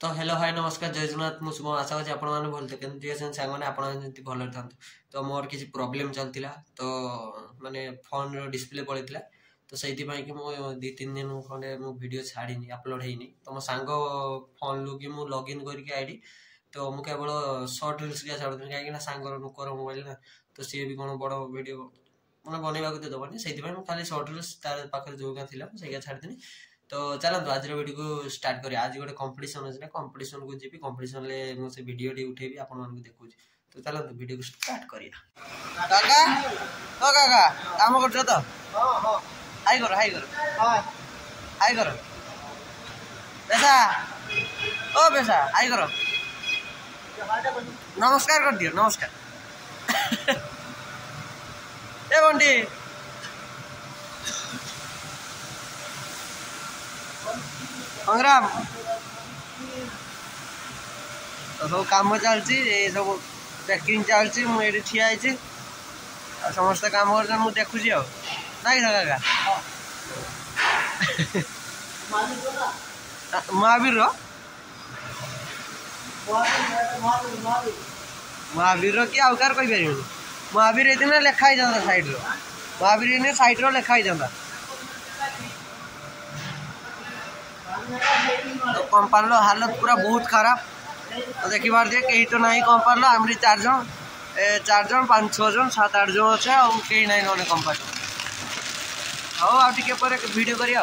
तो hello hi नमस्कार जय जगन्नाथ मुझ आशा अच्छे आप भलते केमती सांगे आप भले था। तो मोर किसी प्रोब्लेम चलता तो माने फोन डिस्प्ले पड़ता तो से कि मुझे 2-3 दिन खंडे मु वीडियो छाड़ी अपलोड होनी तो मो सांग फोन लुक मुझे लॉगिन करके आईडी तो मुझे केवल शॉर्ट रील्स क्या छाड़ू कहीं सांगर नुकर मोबाइल ना तो सी भी कौन बड़ वीडियो मैंने बनवा को देवनी से खाली शॉर्ट रील्स तार पाखे जो था छाड़ी तो चलते आज वीडियो को स्टार्ट करें। आज गोटे कंपटीशन अच्छे कंपटीशन को जी कंपटीशन से वीडियो उठेबी आपण देखुँ तो चलते वीडियो को स्टार्ट करिया। काका ओ काका काम कर तो हाई करो हाई करो हाई करो पैसा ओ पैसा हाई करो नमस्कार कर दियो नमस्कार ए बंटी संग्राम तो सब कम चलती सब पैकिंग चलती मुझे ठिया समस्त काम कर देखुची ना कि महावीर महावीर कि आउ कार कहीपर महावीर ये लेखाई जाता सैड्र महावीर सैड्र लेखाई जाता तो कंपानी हालत पूरा बहुत खराब तो देखी पारे कहीं तो ना कंपानी आमरी 4 जन 5-6 जन 7-8 जन अच्छे और कहीं ना ना कंपानी हाँ आगे पर वीडियो करिया